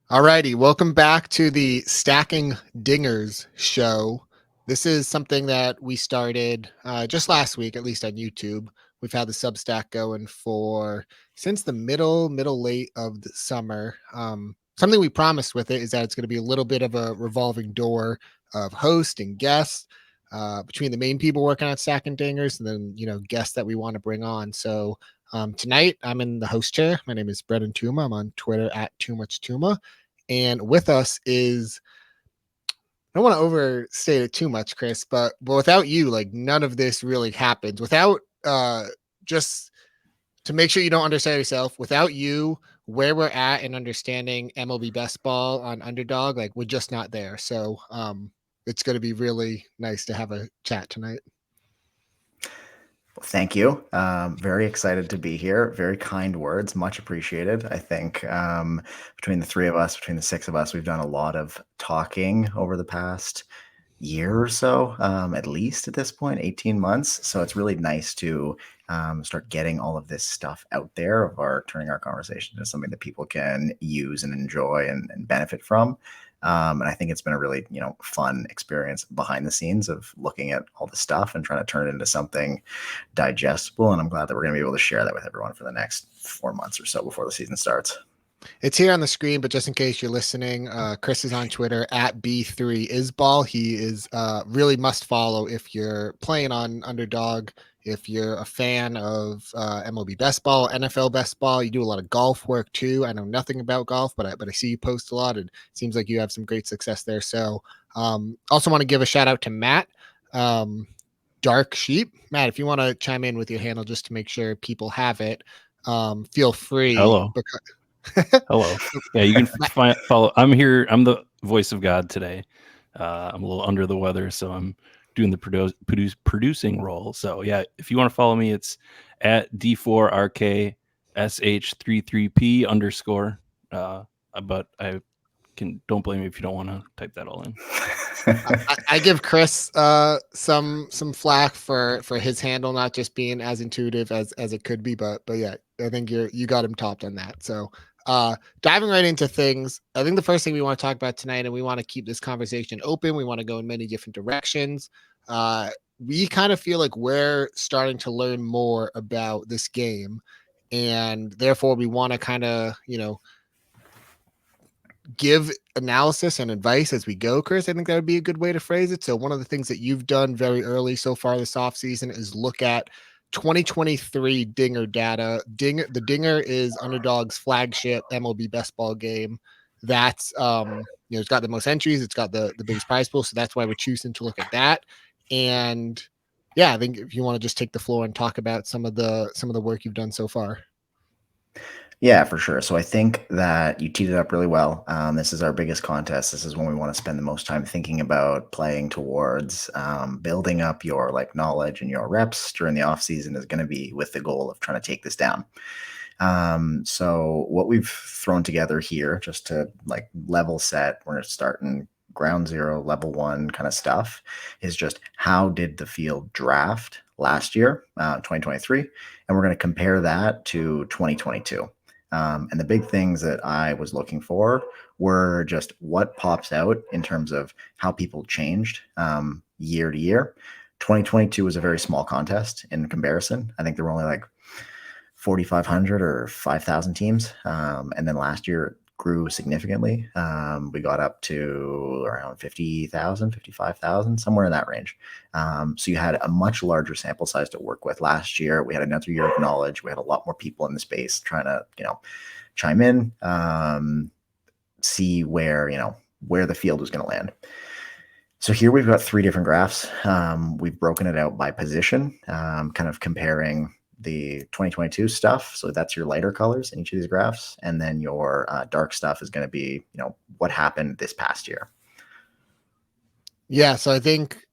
Alrighty, welcome back to the Stacking Dingers show. This is something that we started just last week, at least on YouTube. We've had the Substack going for since the middle late of the summer. Something we promised with it is that it's going to be a little bit of a revolving door of host and guests between the main people working on Stacking Dingers and then guests that we want to bring on. So tonight I'm in the host chair. My name is Brendan Tuma. I'm on Twitter at Too Much Tuma. And with us is, I don't want to overstate it too much, Chris, but without you, like none of this really happens. Without just to make sure you don't understand yourself, without you, where we're at in understanding MLB best ball on Underdog, like we're just not there. So it's going to be really nice to have a chat tonight. Well, thank you. Very excited to be here. Very kind words, much appreciated. I think between the three of us, between the six of us, we've done a lot of talking over the past year or so, at least at this point, 18 months. So it's really nice to start getting all of this stuff out there of turning our conversation into something that people can use and enjoy and benefit from. And I think it's been a really, fun experience behind the scenes of looking at all the stuff and trying to turn it into something digestible. And I'm glad that we're going to be able to share that with everyone for the next 4 months or so before the season starts. It's here on the screen, but just in case you're listening, Chris is on Twitter at B3isball. He is really must follow if you're playing on Underdog, if you're a fan of MLB best ball, NFL best ball. You do a lot of golf work too. I know nothing about golf, but I see you post a lot, and it seems like you have some great success there. So also want to give a shout out to Matt. Dark Sheep. Matt, if you want to chime in with your handle just to make sure people have it, feel free. Hello. Hello. Yeah, you can follow. I'm here. I'm the voice of God today. I'm a little under the weather, so I'm doing the producing role. So yeah, if you want to follow me, it's at D4RKSH33P_. But I don't blame me if you don't want to type that all in. I give Chris some flack for his handle not just being as intuitive as it could be, but yeah, I think you got him topped on that. So diving right into things, I think the first thing we want to talk about tonight, and we want to keep this conversation open, we want to go in many different directions. We kind of feel like we're starting to learn more about this game, and therefore we want to kind of give analysis and advice as we go, Chris. I think that would be a good way to phrase it. So one of the things that you've done very early so far this offseason is look at 2023 Dinger data. The Dinger is Underdog's flagship MLB best ball game. That's it's got the most entries, it's got the biggest prize pool, so that's why we're choosing to look at that. And yeah, I think if you want to just take the floor and talk about some of the work you've done so far. Yeah, for sure. So I think that you teed it up really well. This is our biggest contest. This is when we want to spend the most time thinking about playing towards building up your knowledge and your reps during the off season is going to be with the goal of trying to take this down. So what we've thrown together here, just to level set, we're starting ground zero, level one kind of stuff, is just how did the field draft last year, 2023, and we're going to compare that to 2022. And the big things that I was looking for were just what pops out in terms of how people changed year to year. 2022 was a very small contest in comparison. I think there were only 4,500 or 5,000 teams. And then last year it grew significantly. We got up to around 50,000, 55,000, somewhere in that range. So you had a much larger sample size to work with. Last year, we had another year of knowledge. We had a lot more people in the space trying to, chime in, see where the field was going to land. So here we've got 3 different graphs. We've broken it out by position, kind of comparing the 2022 stuff. So that's your lighter colors in each of these graphs. And then your dark stuff is going to be, what happened this past year. Yeah. So I think,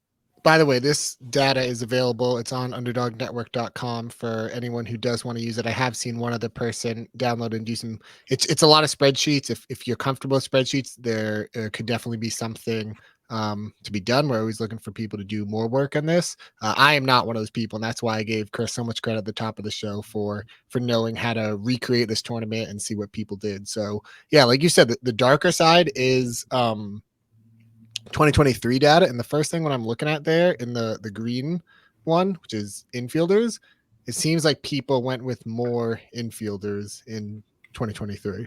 by the way, this data is available. It's on underdognetwork.com for anyone who does want to use it. I have seen one other person download and do some, it's a lot of spreadsheets. If you're comfortable with spreadsheets, there could definitely be something to be done. We're always looking for people to do more work on this. I am not one of those people, and that's why I gave Chris so much credit at the top of the show for knowing how to recreate this tournament and see what people did. So yeah, like you said, the darker side is 2023 data, and the first thing when I'm looking at there in the green one, which is infielders, it seems like people went with more infielders in 2023.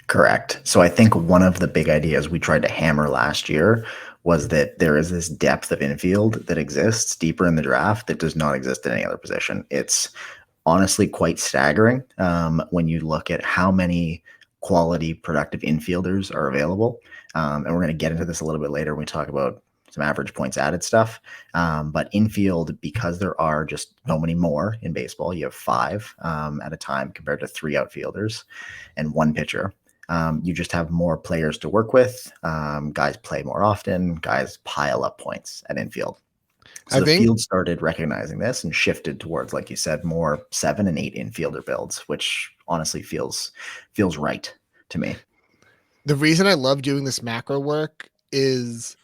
Correct. So I think one of the big ideas we tried to hammer last year was that there is this depth of infield that exists deeper in the draft that does not exist in any other position. It's honestly quite staggering when you look at how many quality, productive infielders are available. And we're going to get into this a little bit later when we talk about some average points added stuff. But infield, because there are just so many more in baseball, you have 5 at a time compared to 3 outfielders and 1 pitcher. You just have more players to work with. Guys play more often. Guys pile up points at infield. So the field started recognizing this and shifted towards, like you said, more 7 and 8 infielder builds, which honestly feels right to me. The reason I love doing this macro work is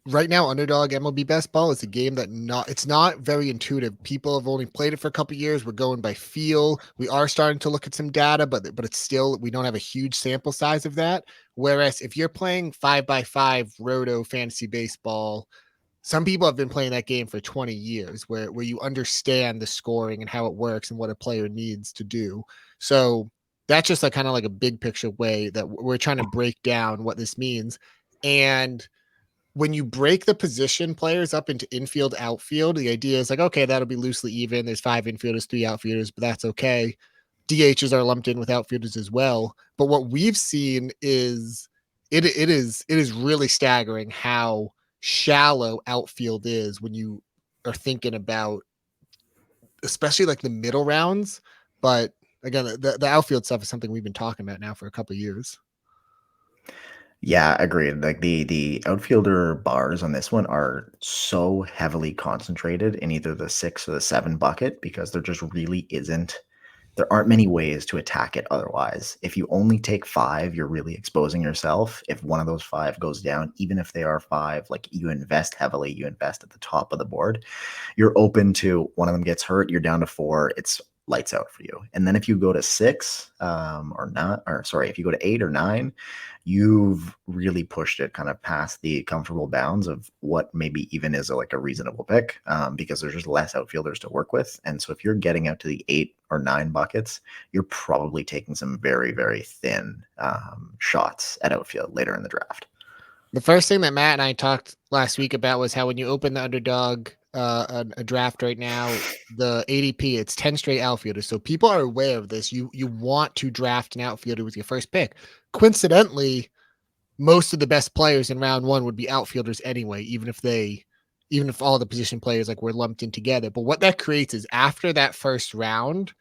right now Underdog MLB Best Ball is a game that it's not very intuitive. People have only played it for a couple years. We're going by feel. We are starting to look at some data, but it's still, we don't have a huge sample size of that. Whereas if you're playing 5x5 roto fantasy baseball, some people have been playing that game for 20 years where you understand the scoring and how it works and what a player needs to do. So that's just like kind of like a big picture way that we're trying to break down what this means. And when you break the position players up into infield, outfield, the idea is like, okay, that'll be loosely even. There's 5 infielders, 3 outfielders, but that's okay. DHs are lumped in with outfielders as well. But what we've seen is it is really staggering how shallow outfield is when you are thinking about especially like the middle rounds. But again, the outfield stuff is something we've been talking about now for a couple of years. Yeah, agreed. Like the outfielder bars on this one are so heavily concentrated in either the 6 or the 7 bucket because there just really isn't. There aren't many ways to attack it otherwise. If you only take 5, you're really exposing yourself. If one of those 5 goes down, even if they are 5, like you invest heavily, you invest at the top of the board, you're open to one of them gets hurt, you're down to 4, it's lights out for you. And then if you go to 6 if you go to 8 or 9, you've really pushed it kind of past the comfortable bounds of what maybe even is like a reasonable pick because there's just less outfielders to work with. And so if you're getting out to the 8 or 9 buckets, you're probably taking some very, very thin shots at outfield later in the draft. The first thing that Matt and I talked last week about was how when you open the Underdog a draft right now, the ADP, it's 10 straight outfielders. So people are aware of this. You want to draft an outfielder with your first pick. Coincidentally, most of the best players in round 1 would be outfielders anyway, even if all the position players like were lumped in together. But what that creates is after that first round,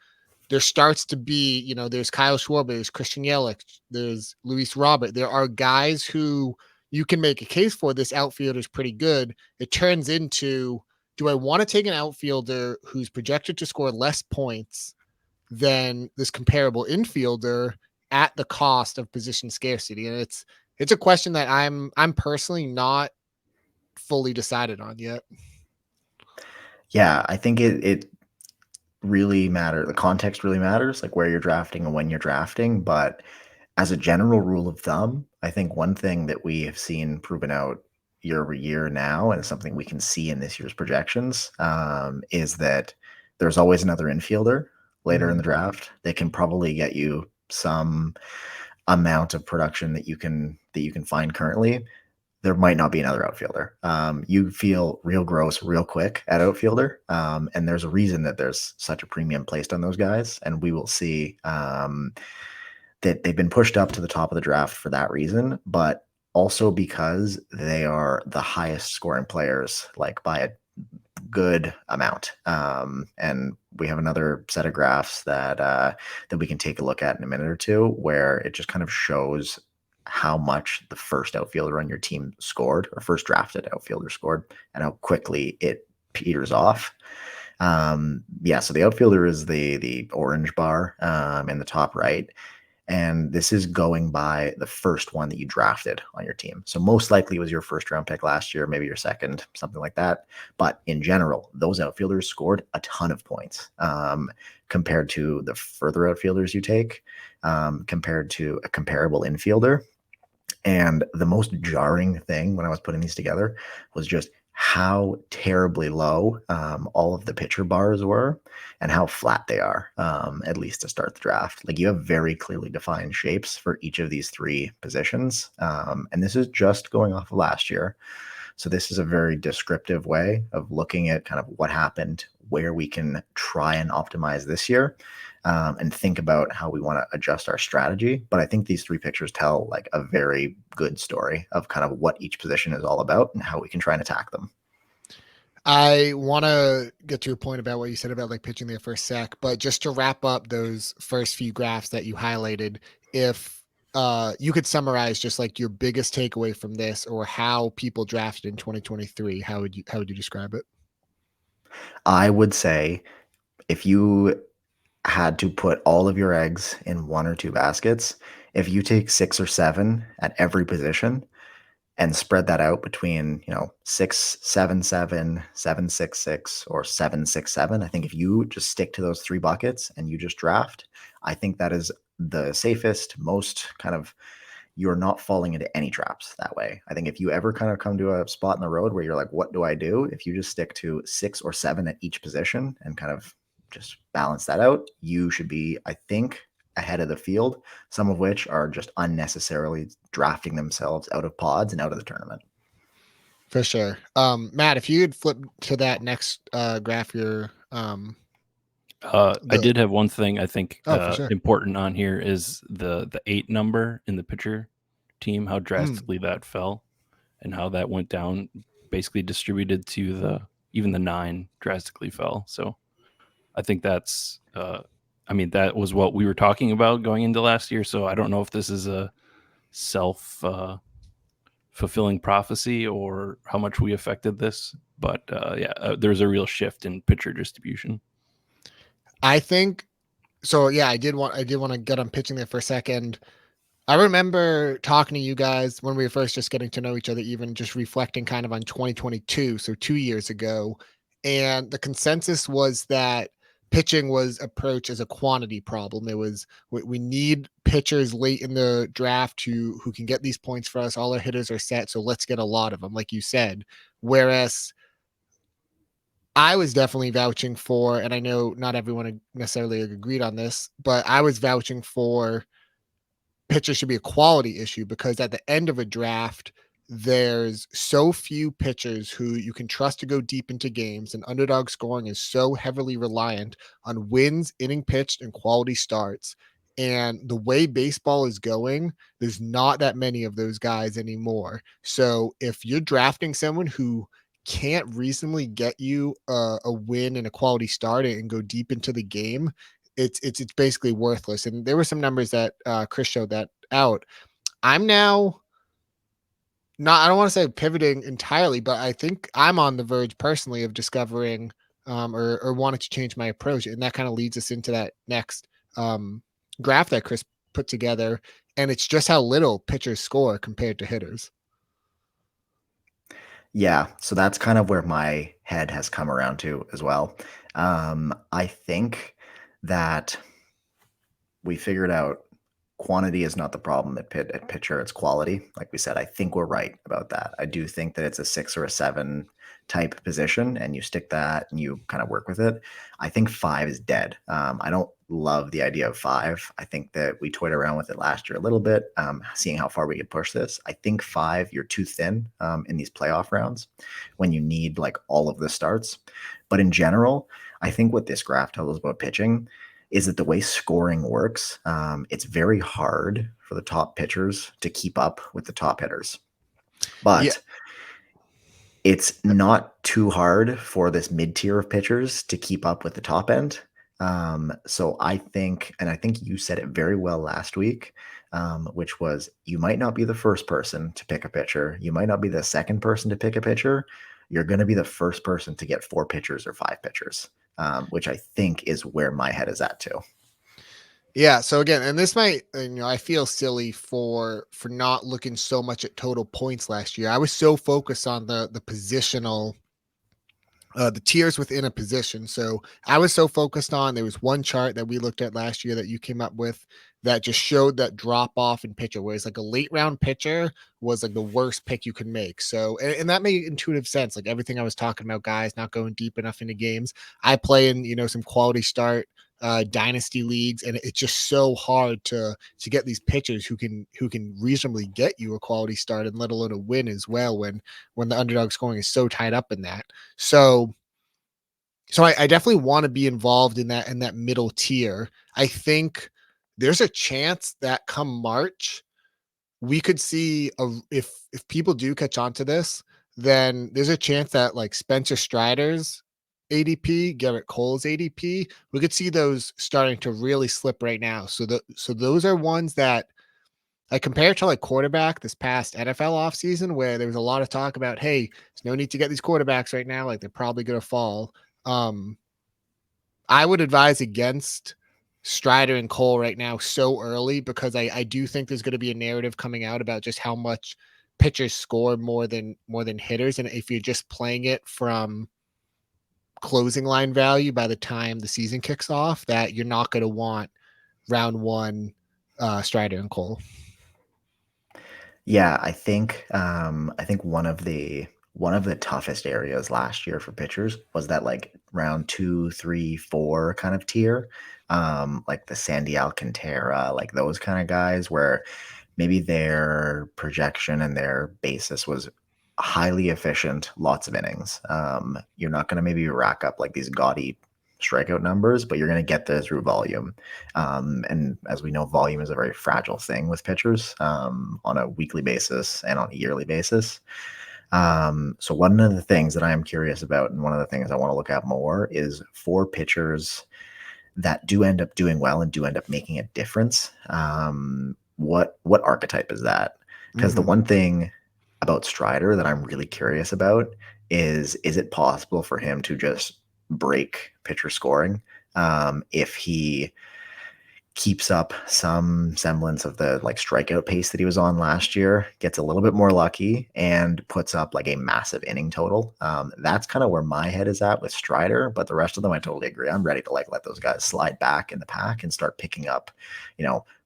there starts to be, there's Kyle Schwarber, there's Christian Yelich, there's Luis Robert. There are guys who you can make a case for this outfielder is pretty good. It turns into, do I want to take an outfielder who's projected to score less points than this comparable infielder at the cost of position scarcity? And it's a question that I'm personally not fully decided on yet. Yeah, I think it really matters. The context really matters, like where you're drafting and when you're drafting. But as a general rule of thumb, I think one thing that we have seen proven out year over year now, and something we can see in this year's projections, is that there's always another infielder later in the draft that can probably get you some amount of production that you can find currently. There might not be another outfielder. You feel real gross real quick at outfielder. And there's a reason that there's such a premium placed on those guys. And we will see that they've been pushed up to the top of the draft for that reason, but also because they are the highest scoring players, like by a good amount. And we have another set of graphs that we can take a look at in a minute or two, where it just kind of shows how much the first outfielder on your team scored, or first drafted outfielder scored, and how quickly it peters off. So the outfielder is the orange bar in the top right. And this is going by the first one that you drafted on your team. So most likely it was your first round pick last year, maybe your second, something like that. But in general, those outfielders scored a ton of points compared to the further outfielders you take, compared to a comparable infielder. And the most jarring thing when I was putting these together was just how terribly low all of the pitcher bars were and how flat they are, at least to start the draft. Like, you have very clearly defined shapes for each of these three positions. And this is just going off of last year. So this is a very descriptive way of looking at kind of what happened, where we can try and optimize this year, and think about how we want to adjust our strategy. But I think these three pictures tell like a very good story of kind of what each position is all about and how we can try and attack them. I want to get to your point about what you said about like pitching there for a sec, but just to wrap up those first few graphs that you highlighted, if you could summarize just like your biggest takeaway from this or how people drafted in 2023, how would you describe it? I would say if you had to put all of your eggs in one or two baskets, if you take 6 or 7 at every position and spread that out between, 6-7-7, 7-6-6, or 7-6-7, I think if you just stick to those 3 buckets and you just draft, I think that is the safest, most kind of, you're not falling into any traps that way. I think if you ever kind of come to a spot in the road where you're like, what do I do? If you just stick to 6 or 7 at each position and kind of just balance that out, you should be, I think, ahead of the field, some of which are just unnecessarily drafting themselves out of pods and out of the tournament. For sure. Matt, if you could flip to that next graph, I did have one thing I think for sure. important on here is the 8 number in the pitcher team, how drastically that fell and how that went down, basically distributed to even the 9 drastically fell. So I think that's that was what we were talking about going into last year. So I don't know if this is a self fulfilling prophecy or how much we affected this, but there's a real shift in pitcher distribution. I think so. Yeah, I did want to get on pitching there for a second. I remember talking to you guys when we were first just getting to know each other, even just reflecting kind of on 2022, so 2 years ago. And the consensus was that pitching was approached as a quantity problem. It was we need pitchers late in the draft who can get these points for us. All our hitters are set, so let's get a lot of them, like you said. Whereas I was definitely vouching for, and I know not everyone necessarily agreed on this, but I was vouching for pitchers should be a quality issue because at the end of a draft, there's so few pitchers who you can trust to go deep into games, and underdog scoring is so heavily reliant on wins, inning pitched, and quality starts. And the way baseball is going, there's not that many of those guys anymore. So if you're drafting someone who can't reasonably get you a win and a quality start and go deep into the game, it's basically worthless. And there were some numbers that Chris showed that out. I'm now not, I don't want to say pivoting entirely, but I think I'm on the verge personally of discovering or wanting to change my approach. And that kind of leads us into that next graph that Chris put together. And it's just how little pitchers score compared to hitters. Yeah, so that's kind of where my head has come around to as well. I think that we figured out quantity is not the problem at pitcher, it's quality. Like we said, I think we're right about that. I do think that it's a 6 or a 7 type position, and you stick that and you kind of work with it. I think 5 is dead. I don't love the idea of 5. I think that we toyed around with it last year a little bit, seeing how far we could push this. I think 5, you're too thin in these playoff rounds when you need like all of the starts. But in general, I think what this graph tells us about pitching is that the way scoring works, it's very hard for the top pitchers to keep up with the top hitters. But it's not too hard for this mid-tier of pitchers to keep up with the top end. So I think, and I think you said it very well last week, which was you might not be the first person to pick a pitcher. You might not be the second person to pick a pitcher. You're going to be the first person to get 4 pitchers or 5 pitchers. Which I think is where my head is at too. Yeah, so again, and this might, I feel silly for not looking so much at total points last year. I was so focused on the positional, the tiers within a position. So I was so focused on, there was one chart that we looked at last year that you came up with that just showed that drop off in pitcher, whereas like a late round pitcher was like the worst pick you could make. So, and that made intuitive sense. Like everything I was talking about, guys not going deep enough into games. I play in, some quality start dynasty leagues, and it's just so hard to get these pitchers who can reasonably get you a quality start and let alone a win as well when the underdog scoring is so tied up in that. So I definitely want to be involved in that middle tier. I think there's a chance that come March we could see if people do catch on to this, then there's a chance that like Spencer Strider's ADP, Garrett Cole's ADP, we could see those starting to really slip right now. So those are ones that like compared to like quarterback this past NFL offseason where there was a lot of talk about, hey, there's no need to get these quarterbacks right now, like they're probably gonna fall. Um, I would advise against Strider and Cole right now so early because I do think there's going to be a narrative coming out about just how much pitchers score more than hitters, and if you're just playing it from closing line value by the time the season kicks off, that you're not going to want round one Strider and Cole. Yeah, I think one of the toughest areas last year for pitchers was that like round 2, 3, 4 kind of tier, like the Sandy Alcantara, like those kind of guys where maybe their projection and their basis was highly efficient, lots of innings. You're not going to maybe rack up like these gaudy strikeout numbers, but you're going to get this through volume. And as we know, volume is a very fragile thing with pitchers on a weekly basis and on a yearly basis. So one of the things that I am curious about, and one of the things I want to look at more, is for pitchers that do end up doing well and do end up making a difference. What archetype is that? Because the Mm-hmm. one thing about Strider that I'm really curious about is it possible for him to just break pitcher scoring if he keeps up some semblance of the like strikeout pace that he was on last year, gets a little bit more lucky, and puts up like a massive inning total. That's kind of where my head is at with Strider, but the rest of them I totally agree. I'm ready to like let those guys slide back in the pack and start picking up,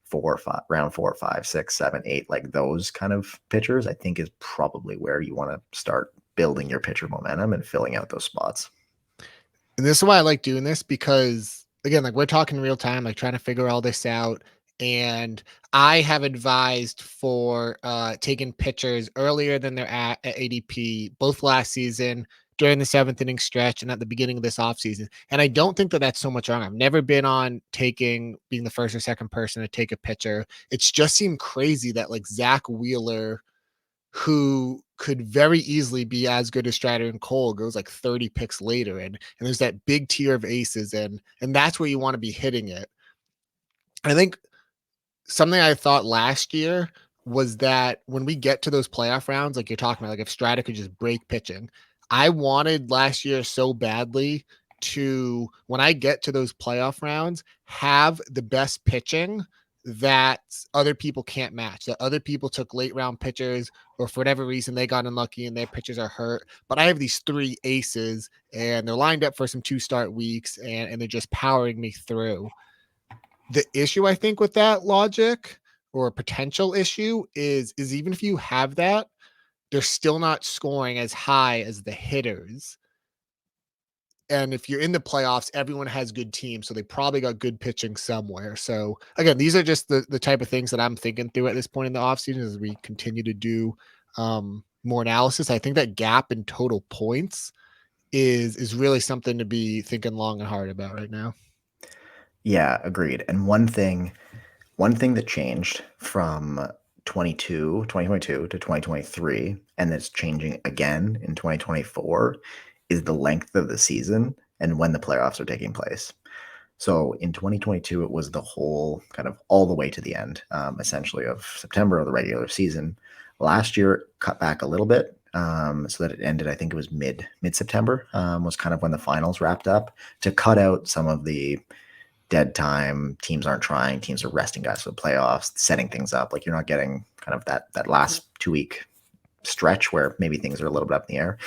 4 or 5, round 4, 5, 6, 7, 8, like those kind of pitchers. I think is probably where you want to start building your pitcher momentum and filling out those spots. And this is why I like doing this because again, like we're talking real time, like trying to figure all this out. And I have advised for taking pitchers earlier than they're at ADP, both last season during the seventh inning stretch and at the beginning of this offseason. And I don't think that that's so much wrong. I've never been on being the first or second person to take a pitcher. It's just seemed crazy that like Zach Wheeler, who could very easily be as good as Strider and Cole, goes like 30 picks later, and there's that big tier of aces, and that's where you want to be hitting it. I think something I thought last year was that when we get to those playoff rounds, like you're talking about, like if Strider could just break pitching, I wanted last year so badly to, when I get to those playoff rounds, have the best pitching that other people can't match, that other people took late round pitchers or for whatever reason they got unlucky and their pitchers are hurt. But I have these three aces and they're lined up for some 2 start weeks and they're just powering me through. The issue I think with that logic or potential issue is even if you have that, they're still not scoring as high as the hitters. And if you're in the playoffs, everyone has good teams, so they probably got good pitching somewhere. So again, these are just the type of things that I'm thinking through at this point in the offseason as we continue to do more analysis. I think that gap in total points is really something to be thinking long and hard about right now. Yeah, agreed. And one thing that changed from 2022 to 2023, and that's changing again in 2024, is the length of the season and when the playoffs are taking place. So in 2022, it was the whole kind of all the way to the end, essentially, of September of the regular season. Last year, it cut back a little bit so that it ended, I think it was mid September, was kind of when the finals wrapped up, to cut out some of the dead time. Teams aren't trying. Teams are resting guys for the playoffs, setting things up. Like you're not getting kind of that last 2-week stretch where maybe things are a little bit up in the air.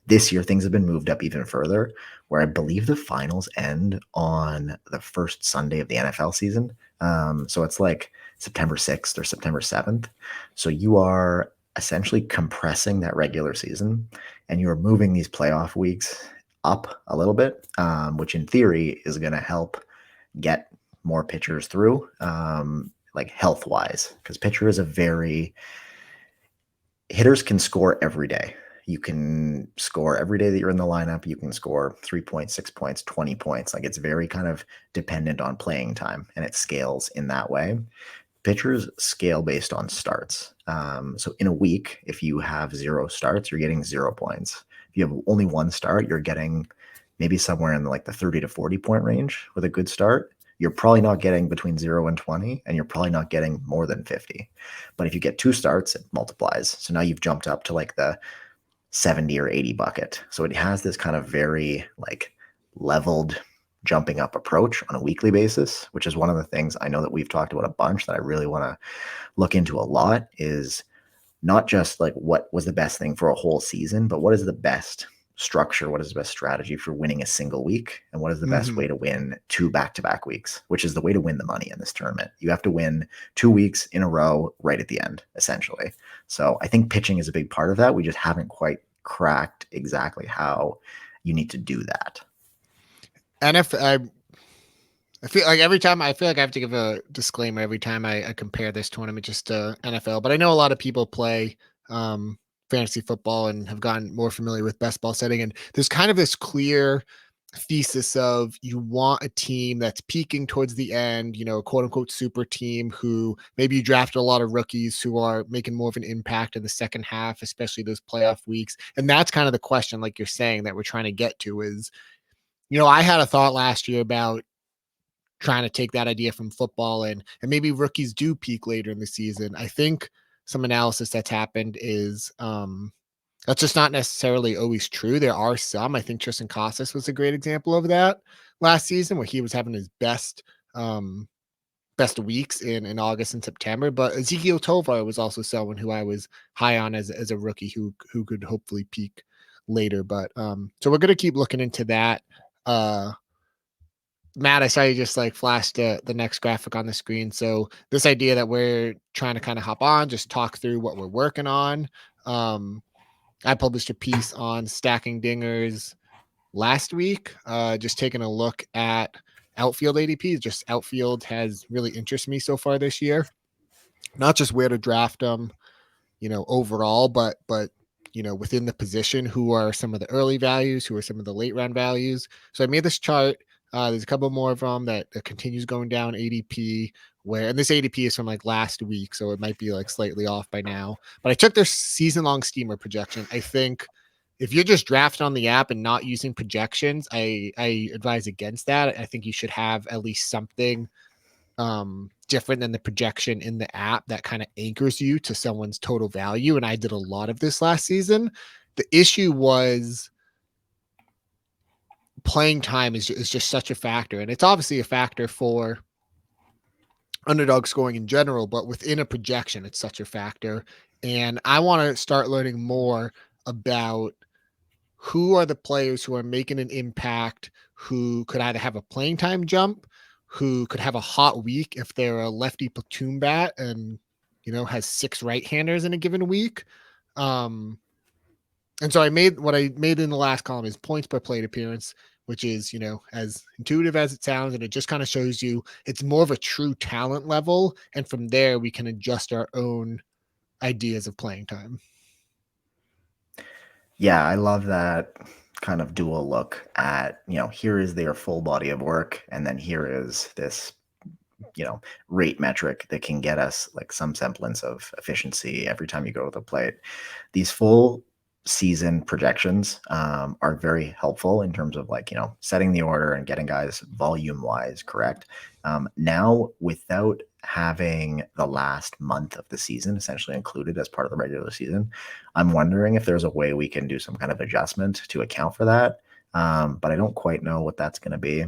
This year, things have been moved up even further, where I believe the finals end on the first Sunday of the NFL season. So it's like September 6th or September 7th. So you are essentially compressing that regular season and you're moving these playoff weeks up a little bit, which in theory is going to help get more pitchers through, like health wise, because pitcher is a very hitters can score every day. You can score every day that you're in the lineup. You can score 3 points, 6 points, 20 points. Like it's very kind of dependent on playing time and it scales in that way. Pitchers scale based on starts. So in a week, if you have 0 starts, you're getting 0 points. If you have only 1 start, you're getting maybe somewhere in like the 30 to 40 point range with a good start. You're probably not getting between 0 and 20, and you're probably not getting more than 50. But if you get 2 starts, it multiplies. So now you've jumped up to like the 70 or 80 bucket. So it has this kind of very like leveled jumping up approach on a weekly basis, which is one of the things I know that we've talked about a bunch that I really want to look into a lot, is not just like what was the best thing for a whole season, but what is the best structure, what is the best strategy for winning a single week, and what is the best way to win 2 back-to-back weeks, which is the way to win the money in this tournament. You have to win 2 weeks in a row right at the end, essentially. So I think pitching is a big part of that. We just haven't quite cracked exactly how you need to do that. And if I feel like every time I feel like I have to give a disclaimer every time I compare this tournament just to NFL, but I know a lot of people play fantasy football and have gotten more familiar with best ball setting. And there's kind of this clear thesis of you want a team that's peaking towards the end, you know, a quote unquote super team who maybe you drafted a lot of rookies who are making more of an impact in the second half, especially those playoff weeks. And that's kind of the question, like you're saying, that we're trying to get to is, you know, I had a thought last year about trying to take that idea from football and maybe rookies do peak later in the season. I think some analysis that's happened is that's just not necessarily always true. There are some. I think Tristan Casas was a great example of that last season, where he was having his best weeks in August and September. But Ezekiel Tovar was also someone who I was high on as a rookie who could hopefully peak later. But so we're gonna keep looking into that. Matt, I saw you just like flash the next graphic on the screen. So this idea that we're trying to kind of hop on, just talk through what we're working on. I published a piece on stacking dingers last week, just taking a look at outfield ADPs. Just outfield has really interested me so far this year. Not just where to draft them, you know, overall, but you know, within the position, who are some of the early values, who are some of the late round values. So I made this chart. There's a couple more of them that continues going down ADP, and this ADP is from like last week, so it might be like slightly off by now. But I took their season long steamer projection. I think if you're just drafting on the app and not using projections, I advise against that. I think you should have at least something different than the projection in the app that kind of anchors you to someone's total value. And I did a lot of this last season. The issue was playing time is just such a factor. And it's obviously a factor for underdog scoring in general, but within a projection, it's such a factor. And I want to start learning more about who are the players who are making an impact, who could either have a playing time jump, who could have a hot week if they're a lefty platoon bat and, you know, has 6 right-handers in a given week. And so what I made in the last column is points per plate appearance, which is, you know, as intuitive as it sounds. And it just kind of shows you it's more of a true talent level. And from there, we can adjust our own ideas of playing time. Yeah, I love that kind of dual look at, you know, here is their full body of work, and then here is this, you know, rate metric that can get us like some semblance of efficiency every time you go to the plate. These full season projections are very helpful in terms of like, you know, setting the order and getting guys volume wise correct. Now, without having the last month of the season essentially included as part of the regular season, I'm wondering if there's a way we can do some kind of adjustment to account for that. But I don't quite know what that's going to be.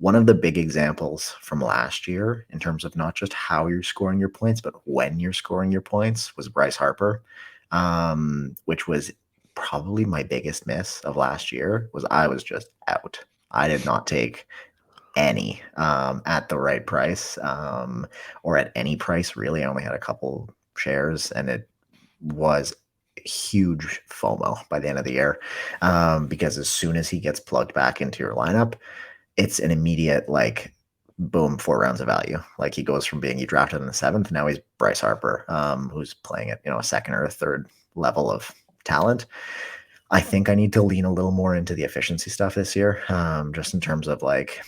One of the big examples from last year in terms of not just how you're scoring your points, but when you're scoring your points was Bryce Harper, which was probably my biggest miss of last year. Was I was just out. I did not take any at the right price, or at any price really. I only had a couple shares, and it was huge FOMO by the end of the year, because as soon as he gets plugged back into your lineup, it's an immediate like boom, 4 rounds of value. Like he goes from being you drafted in the 7th, now he's Bryce Harper, who's playing at a second or a third level of talent. I think I need to lean a little more into the efficiency stuff this year, just in terms of like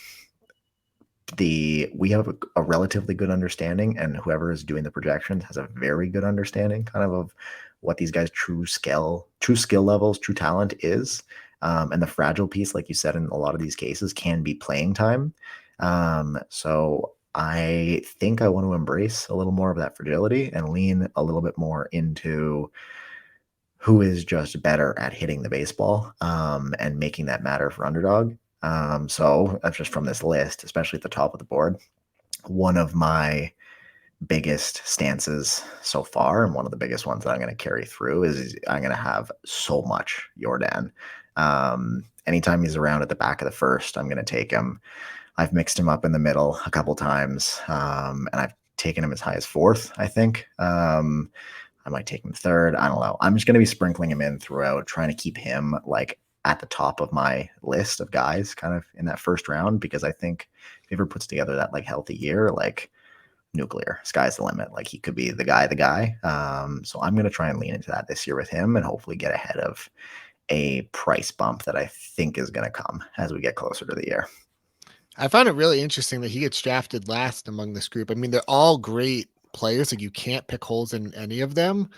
we have a relatively good understanding, and whoever is doing the projections has a very good understanding kind of what these guys true skill levels, true talent is. And the fragile piece, like you said, in a lot of these cases can be playing time. So I think I want to embrace a little more of that fragility and lean a little bit more into who is just better at hitting the baseball, and making that matter for Underdog. So that's just from this list, especially at the top of the board. One of my biggest stances so far, and one of the biggest ones that I'm going to carry through, is I'm going to have so much Jordan. Anytime he's around at the back of the first, I'm going to take him. I've mixed him up in the middle a couple times, and I've taken him as high as fourth, I think. I might take him third. I don't know. I'm just going to be sprinkling him in throughout, trying to keep him like at the top of my list of guys kind of in that first round, because I think if he ever puts together that like healthy year, like nuclear, sky's the limit. Like he could be the guy. So I'm going to try and lean into that this year with him and hopefully get ahead of a price bump that I think is going to come as we get closer to the year. I found it really interesting that he gets drafted last among this group. I mean, they're all great players. Like you can't pick holes in any of them,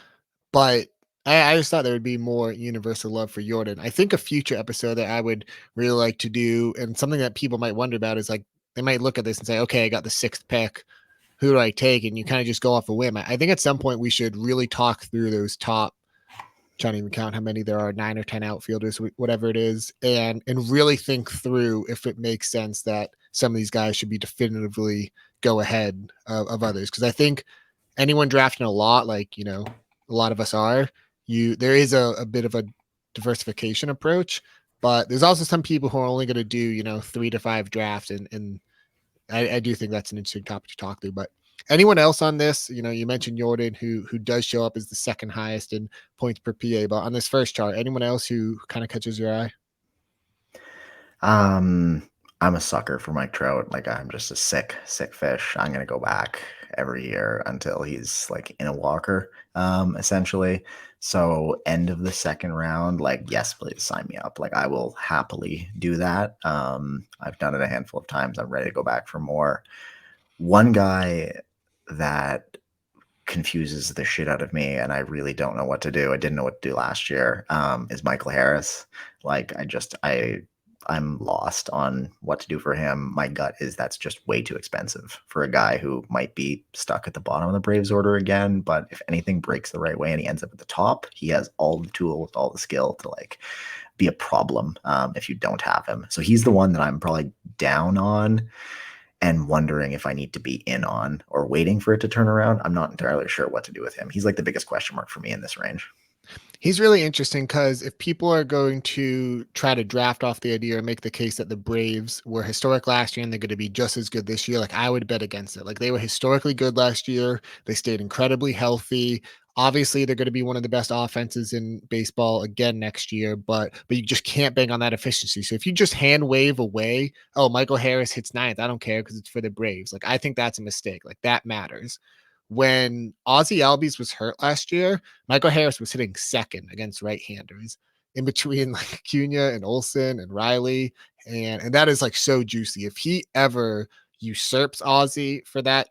but I just thought there would be more universal love for Jordan. I think a future episode that I would really like to do, and something that people might wonder about, is like they might look at this and say, okay, I got the 6th pick. Who do I take? And you kind of just go off a whim. I think at some point we should really talk through those top, trying to even count how many there are, 9 or 10 outfielders, whatever it is, and really think through if it makes sense that some of these guys should be definitively go ahead of others. Because I think anyone drafting a lot, like a lot of us are, there is a bit of a diversification approach, but there's also some people who are only going to do 3 to 5 drafts, and I do think that's an interesting topic to talk through. But anyone else on this? You mentioned Jordan, who does show up as the second highest in points per PA, but on this first chart, anyone else who kind of catches your eye? I'm a sucker for Mike Trout. Like I'm just a sick fish. I'm gonna go back every year until he's like in a walker, essentially. So end of the second round, like yes, please sign me up. Like I will happily do that. I've done it a handful of times. I'm ready to go back for more. One guy that confuses the shit out of me, and I really don't know what to do. I didn't know what to do last year. Is Michael Harris. Like I'm lost on what to do for him. My gut is that's just way too expensive for a guy who might be stuck at the bottom of the Braves order again. But if anything breaks the right way and he ends up at the top, he has all the tools, all the skill to like be a problem, if you don't have him. So he's the one that I'm probably down on and wondering if I need to be in on or waiting for it to turn around. I'm not entirely sure what to do with him. He's like the biggest question mark for me in this range. He's really interesting because if people are going to try to draft off the idea or make the case that the Braves were historic last year and they're going to be just as good this year, like I would bet against it. Like they were historically good last year. They stayed incredibly healthy. Obviously, they're going to be one of the best offenses in baseball again next year, but you just can't bank on that efficiency. So if you just hand wave away, oh, Michael Harris hits 9th, I don't care because it's for the Braves. Like I think that's a mistake. Like that matters. When Ozzie Albies was hurt last year, Michael Harris was hitting second against right-handers in between like Acuna and Olsen and Riley. And that is like so juicy. If he ever usurps Ozzie for that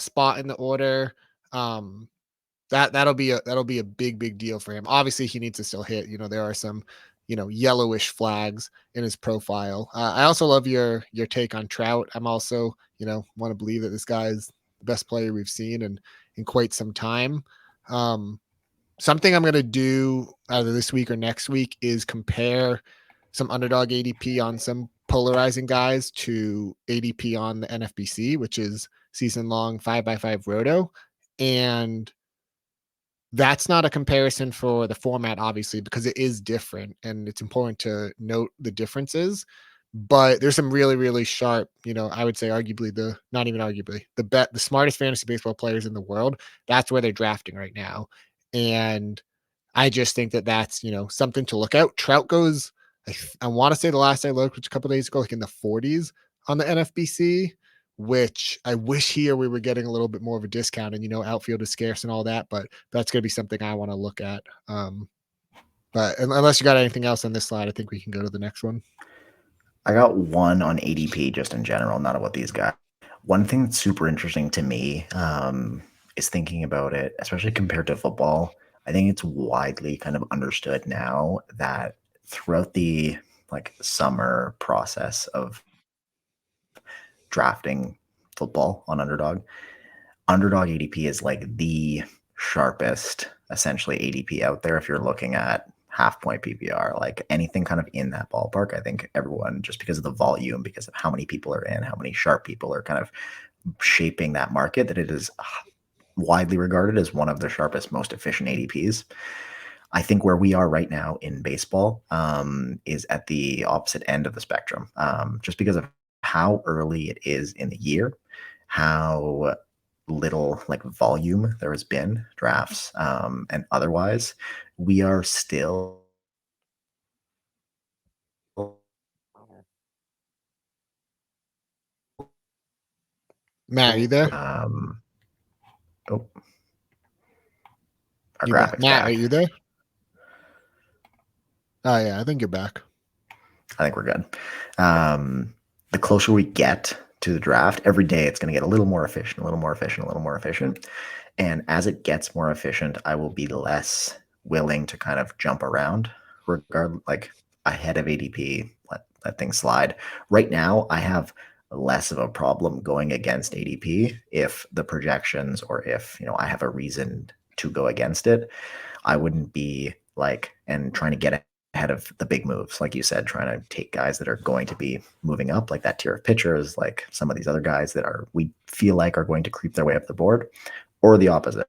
spot in the order, that'll be a big deal for him. Obviously, he needs to still hit. There are some yellowish flags in his profile. I also love your take on Trout. I'm also want to believe that this guy is the best player we've seen in quite some time. Something I'm going to do either this week or next week is compare some Underdog ADP on some polarizing guys to ADP on the NFBC, which is season long 5x5 roto. And that's not a comparison for the format, obviously, because it is different and it's important to note the differences. But there's some really, really sharp, I would say arguably not even arguably, the smartest fantasy baseball players in the world. That's where they're drafting right now. And I just think that that's, something to look out. Trout goes, I want to say the last I looked, which a couple days ago, like in the 40s on the NFBC, which I wish here we were getting a little bit more of a discount. And, outfield is scarce and all that, but that's going to be something I want to look at. But unless you got anything else on this slide, I think we can go to the next one. I got one on ADP just in general, not about these guys. One thing that's super interesting to me is thinking about it, especially compared to football. I think it's widely kind of understood now that throughout the summer process of drafting football on Underdog ADP is like the sharpest essentially ADP out there if you're looking at half point PPR, like anything kind of in that ballpark. I think everyone, just because of the volume, because of how many people are in, how many sharp people are kind of shaping that market, that it is widely regarded as one of the sharpest, most efficient ADPs. I think where we are right now in baseball is at the opposite end of the spectrum, just because of how early it is in the year, how little volume there has been drafts and otherwise. We are still Matt, are you there? Our You're back. graphics Matt, back. are you there? Oh yeah, I think you're back. I think we're good. The closer we get to the draft, every day it's going to get a little more efficient, a little more efficient, a little more efficient. And as it gets more efficient, I will be less willing to kind of jump around ahead of ADP, let things slide. Right now, I have less of a problem going against ADP if the projections, or if I have a reason to go against it. I wouldn't be and trying to get ahead of the big moves, like you said, trying to take guys that are going to be moving up, like that tier of pitchers, like some of these other guys that we feel like are going to creep their way up the board, or the opposite.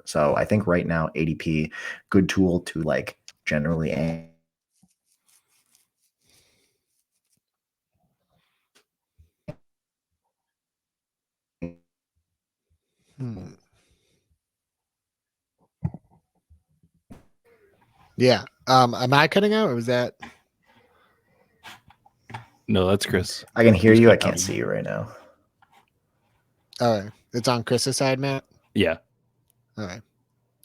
So I think right now ADP, good tool to generally Yeah. Am I cutting out, or was that? No, that's Chris. I can hear He's you. I cutting can't out. see you right now. All right. It's on Chris's side, Matt. Yeah. All right.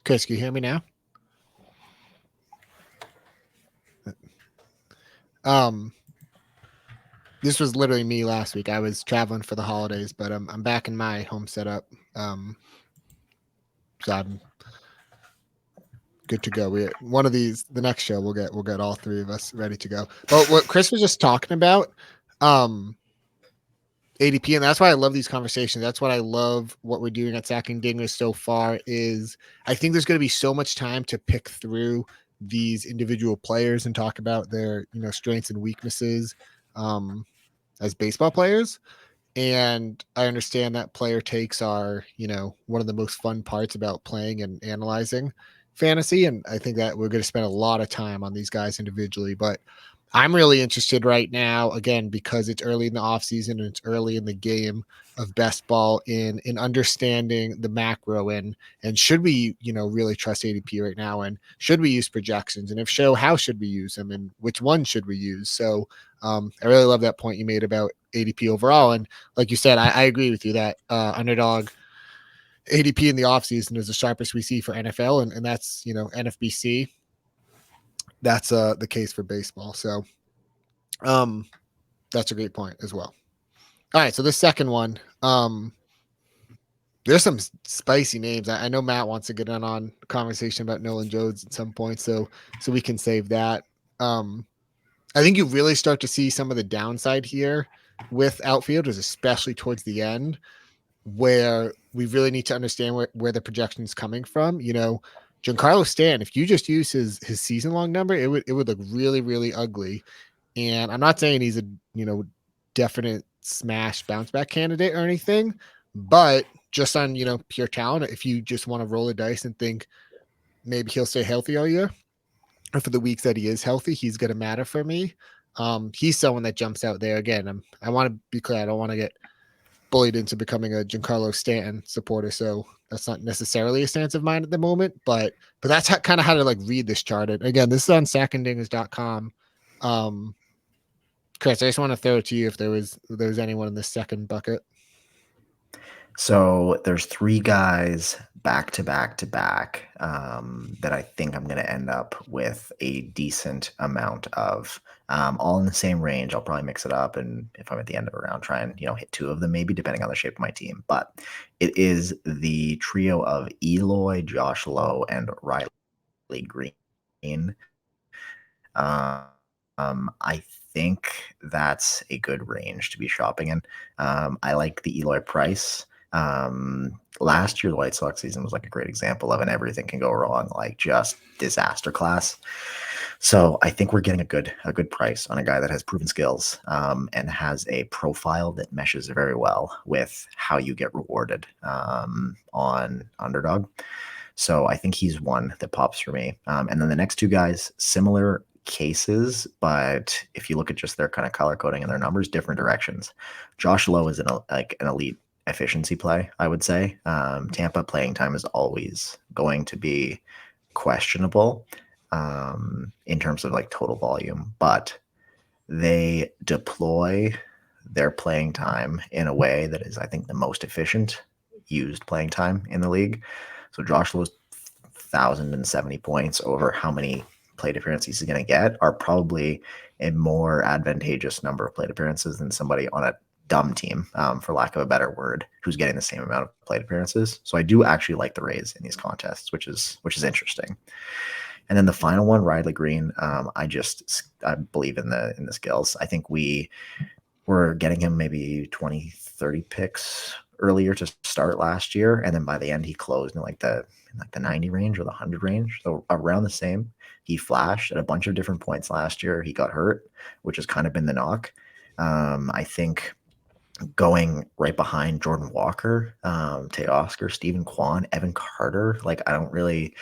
Chris, can you hear me now? This was literally me last week. I was traveling for the holidays, but I'm back in my home setup. So I'm good to go. One of these, the next show, we'll get all three of us ready to go. But what Chris was just talking about, ADP, and that's why I love these conversations. That's what I love what we're doing at Stacking Dingers so far is I think there's going to be so much time to pick through these individual players and talk about their, strengths and weaknesses as baseball players. And I understand that player takes are, one of the most fun parts about playing and analyzing fantasy. And I think that we're going to spend a lot of time on these guys individually. But I'm really interested right now, again, because it's early in the offseason and it's early in the game of best ball in understanding the macro and should we, really trust ADP right now, and should we use projections, and if so, how should we use them, and which one should we use? So I really love that point you made about ADP overall. And like you said, I agree with you that Underdog ADP in the offseason is the sharpest we see for NFL, and that's, NFBC. That's the case for baseball. So that's a great point as well. All right, so the second one, there's some spicy names. I know Matt wants to get in on a conversation about Nolan Jones at some point, so we can save that. I think you really start to see some of the downside here with outfielders, especially towards the end, where we really need to understand where the projection is coming from. Giancarlo Stanton, if you just use his season long number, it would look really, really ugly. And I'm not saying he's a, definite smash bounce back candidate or anything, but just on, pure talent, if you just want to roll the dice and think maybe he'll stay healthy all year, or for the weeks that he is healthy, he's going to matter for me. He's someone that jumps out there. Again, I want to be clear. I don't want to get bullied into becoming a Giancarlo Stanton supporter. So that's not necessarily a stance of mine at the moment, but that's kind of how to like read this chart. And again, this is on sackandingers.com. Chris, I just want to throw it to you if there was anyone in the second bucket. So there's 3 guys back to back to back that I think I'm going to end up with a decent amount of, all in the same range. I'll probably mix it up, and if I'm at the end of a round, try and hit 2 of them maybe, depending on the shape of my team. But it is the trio of Eloy, Josh Lowe, and Riley Green. I think that's a good range to be shopping in. I like the Eloy price. Last year, the White Sox season was like a great example of an everything can go wrong, like just disaster class. So I think we're getting a good price on a guy that has proven skills and has a profile that meshes very well with how you get rewarded on Underdog. So I think he's one that pops for me. And then the next 2 guys, similar cases, but if you look at just their kind of color coding and their numbers, different directions. Josh Lowe is an elite efficiency play, I would say. Tampa playing time is always going to be questionable in terms of like total volume, but they deploy their playing time in a way that is, I think, the most efficient used playing time in the league. So Josh Lowe's 1,070 points over how many plate appearances he's going to get are probably a more advantageous number of plate appearances than somebody on a dumb team, for lack of a better word, who's getting the same amount of plate appearances. So I do actually like the Rays in these contests, which is interesting. And then the final one, Riley Green, I believe in the skills. I think we were getting him maybe 20, 30 picks earlier to start last year, and then by the end he closed in like the 90 range or the 100 range, so around the same. He flashed at a bunch of different points last year. He got hurt, which has kind of been the knock. I think going right behind Jordan Walker, Teoscar, Stephen Kwan, Evan Carter, like I don't really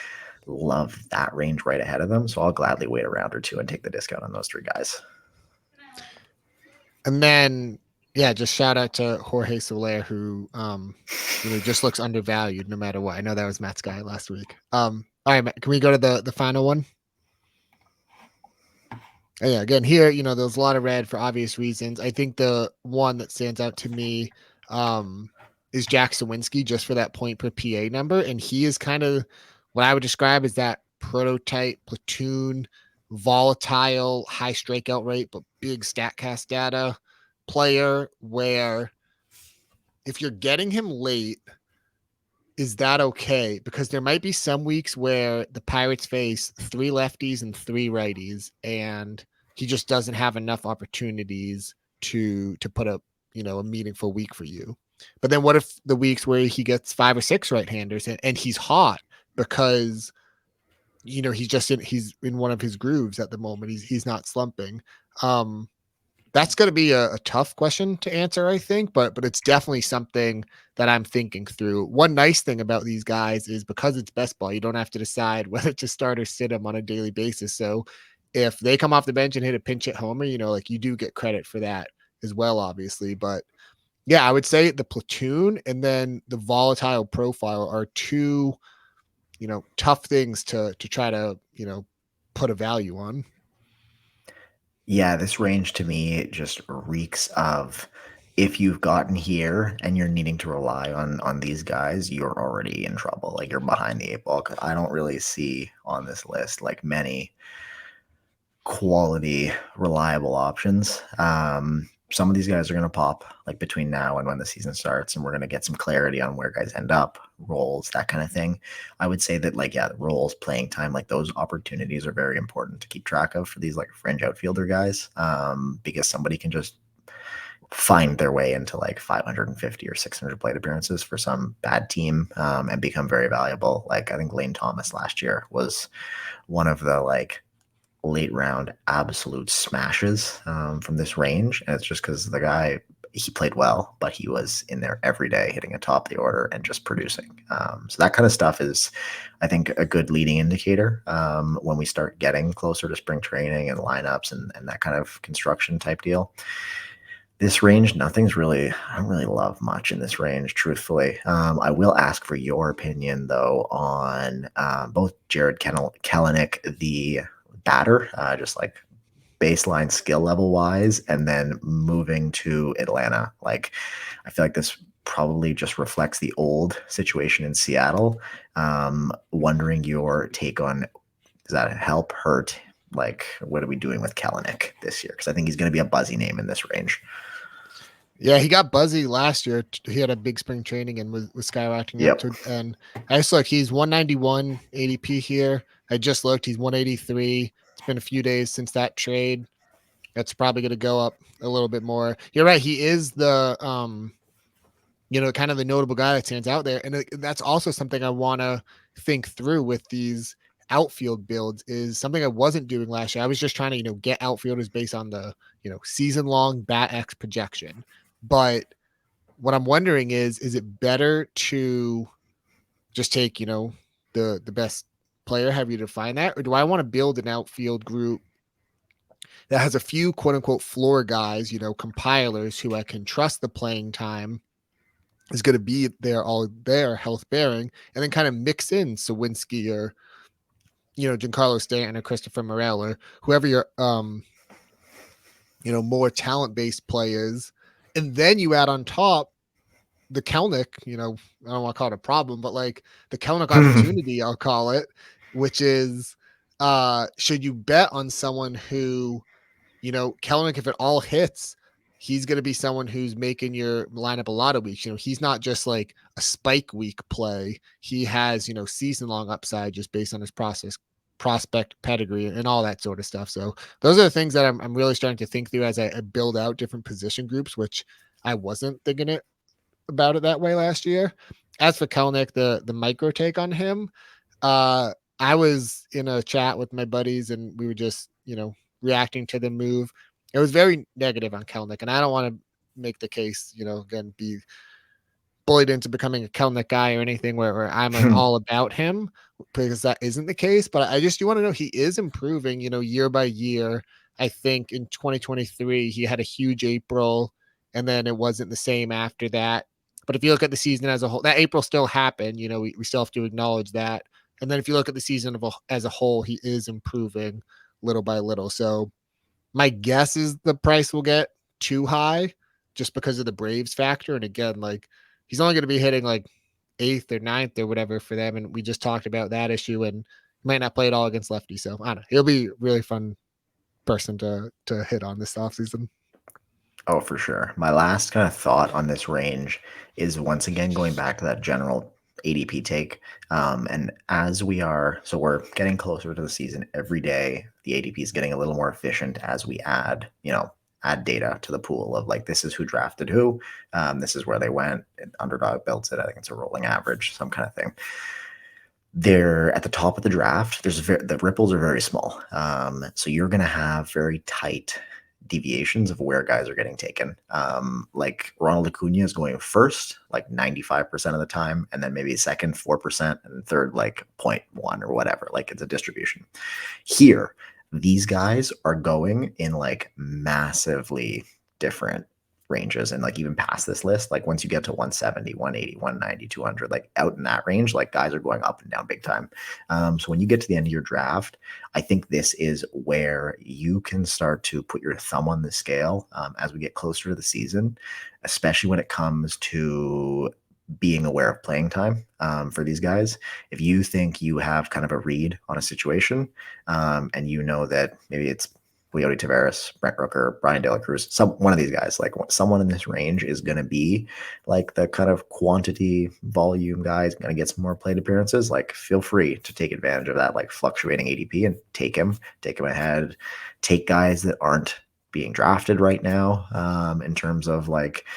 love that range right ahead of them, so I'll gladly wait a round or 2 and take the discount on those 3 guys. And then, yeah, just shout out to Jorge Soler, who just looks undervalued no matter what. I know that was Matt's guy last week. All right, Matt, can we go to the final one? And yeah, again, here, there's a lot of red for obvious reasons. I think the one that stands out to me is Jack Sawinski, just for that point per PA number. And he is kind of what I would describe as that prototype platoon, volatile, high strikeout rate, but big StatCast data player, where if you're getting him late, is that okay? Because there might be some weeks where the Pirates face 3 lefties and 3 righties, and he just doesn't have enough opportunities to put up, a meaningful week for you. But then what if the weeks where he gets 5 or 6 right-handers and he's hot because he's in one of his grooves at the moment. He's not slumping. That's going to be a tough question to answer, I think, but it's definitely something that I'm thinking through. One nice thing about these guys is because it's best ball, you don't have to decide whether to start or sit them on a daily basis. So if they come off the bench and hit a pinch hit homer, like you do get credit for that as well, obviously. But yeah, I would say the platoon and then the volatile profile are 2, tough things to try to, put a value on. Yeah, this range to me just reeks of, if you've gotten here and you're needing to rely on these guys, you're already in trouble. Like you're behind the 8 ball. 'Cause I don't really see on this list like many quality, reliable options. Some of these guys are going to pop like between now and when the season starts, and we're going to get some clarity on where guys end up, roles, that kind of thing. I would say that the roles, playing time, like those opportunities are very important to keep track of for these like fringe outfielder guys, because somebody can just find their way into like 550 or 600 plate appearances for some bad team and become very valuable. Like I think Lane Thomas last year was one of the like late round absolute smashes from this range. And it's just because the guy, he played well, but he was in there every day hitting atop the order and just producing. So that kind of stuff is, I think, a good leading indicator when we start getting closer to spring training and lineups and that kind of construction type deal. This range, nothing's really, I don't really love much in this range, truthfully. I will ask for your opinion, though, on both Jared Kelenic, the batter, just like baseline skill level wise, and then moving to Atlanta. Like, I feel like this probably just reflects the old situation in Seattle. Wondering your take on, does that help, hurt? Like, what are we doing with Kelenic this year? Because I think he's going to be a buzzy name in this range. Yeah, he got buzzy last year. He had a big spring training and was skyrocketing Yep. up to. And I just look, he's 191 ADP here. I just looked, he's 183. It's been a few days since that trade. That's probably going to go up a little bit more. You're right. He is the, kind of the notable guy that stands out there. And that's also something I want to think through with these outfield builds, is something I wasn't doing last year. I was just trying to, get outfielders based on the, season long bat X projection. But what I'm wondering is it better to just take, the best player, have you define that? Or do I want to build an outfield group that has a few quote unquote floor guys, compilers who I can trust the playing time is going to be there all there, health bearing, and then kind of mix in Sawinski or, Giancarlo Stanton or Christopher Morel or whoever your, more talent based players. And then you add on top the Kelnick, I don't want to call it a problem, but like the Kelnick opportunity, I'll call it, which is, should you bet on someone who, Kelnick, if it all hits, he's going to be someone who's making your lineup a lot of weeks. He's not just like a spike week play. He has, season long upside just based on his prospect pedigree and all that sort of stuff. So those are the things that I'm really starting to think through as I build out different position groups, which I wasn't thinking about it that way last year. As for Kelnick, the micro take on him, I was in a chat with my buddies and we were just, reacting to the move. It was very negative on Kelnick, and I don't want to make the case, again, be bullied into becoming a Kelnick guy or anything where I'm like all about him, because that isn't the case. But I just, you want to know, he is improving, year by year. I think in 2023, he had a huge April, and then it wasn't the same after that. But if you look at the season as a whole, that April still happened. We still have to acknowledge that. And then if you look at the season as a whole, he is improving little by little. So my guess is the price will get too high just because of the Braves factor. And again, like, he's only going to be hitting like 8th or 9th or whatever for them. And we just talked about that issue, and might not play at all against lefty. So I don't know. He'll be a really fun person to hit on this offseason. Oh, for sure. My last kind of thought on this range is once again going back to that general ADP take. And as we're getting closer to the season every day, the ADP is getting a little more efficient as we add data to the pool of like, this is who drafted who, this is where they went. Underdog built it. I think it's a rolling average, some kind of thing. They're at the top of the draft. The ripples are very small. So you're going to have very tight deviations of where guys are getting taken. Like Ronald Acuna is going first, like 95% of the time, and then maybe second, 4%, and third, like 0.1 or whatever. Like, it's a distribution. Here, these guys are going in like massively different ranges, and like even past this list, like once you get to 170, 180, 190, 200, like out in that range, like guys are going up and down big time. So when you get to the end of your draft, I think this is where you can start to put your thumb on the scale as we get closer to the season, especially when it comes to being aware of playing time for these guys. If you think you have kind of a read on a situation and you know that maybe it's Leody Taveras, Brent Rooker, Brian De La Cruz, one of these guys, like someone in this range is going to be like the kind of quantity volume guys, going to get some more plate appearances. Like, feel free to take advantage of that, like fluctuating ADP, and take him ahead. Take guys that aren't being drafted right now in terms of like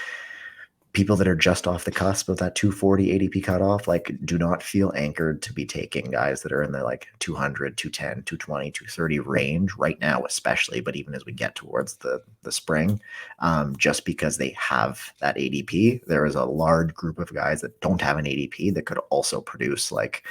people that are just off the cusp of that 240 ADP cutoff, like, do not feel anchored to be taking guys that are in the like 200, 210, 220, 230 range right now, especially, but even as we get towards the spring, just because they have that ADP, there is a large group of guys that don't have an ADP that could also produce like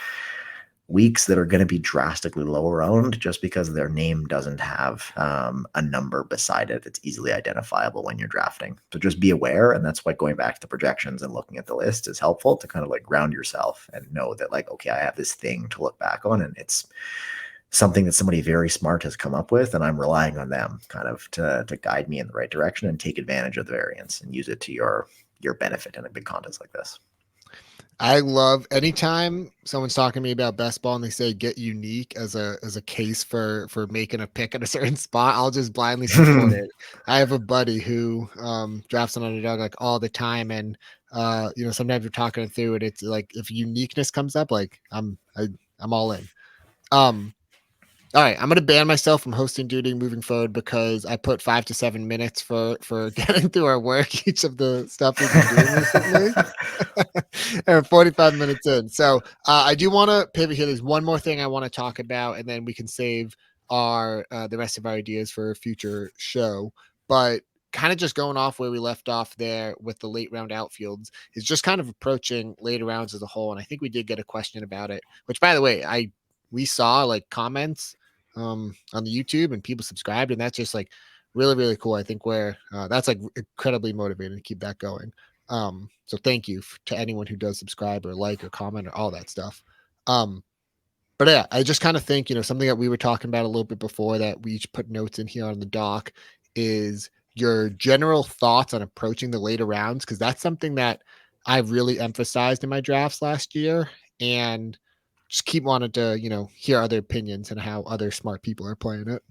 weeks that are going to be drastically lower owned just because their name doesn't have a number beside it that's easily identifiable when you're drafting. So just be aware. And that's why going back to the projections and looking at the list is helpful to kind of like ground yourself and know that like, okay, I have this thing to look back on, and it's something that somebody very smart has come up with, and I'm relying on them kind of to guide me in the right direction and take advantage of the variance and use it to your benefit in a big contest like this. I love anytime someone's talking to me about best ball and they say get unique as a case for making a pick at a certain spot. I'll just blindly support it. I have a buddy who drafts an underdog like all the time, and sometimes we're talking through it. It's like if uniqueness comes up, like I'm all in. All right, I'm gonna ban myself from hosting duty moving forward because I put 5 to 7 minutes for getting through our work, each of the stuff we've been doing recently. And 45 minutes in. So I do want to pivot here. There's one more thing I want to talk about, and then we can save our the rest of our ideas for a future show. But kind of just going off where we left off there with the late round outfields is just kind of approaching later rounds as a whole. And I think we did get a question about it, which by the way, we saw like comments on the YouTube and people subscribed, and that's just like really, really cool. I think where that's like incredibly motivating to keep that going. So thank you to anyone who does subscribe or like or comment or all that stuff. But yeah, I just kind of think, something that we were talking about a little bit before that we each put notes in here on the doc is your general thoughts on approaching the later rounds, because that's something that I really emphasized in my drafts last year, and just keep wanting to, hear other opinions and how other smart people are playing it.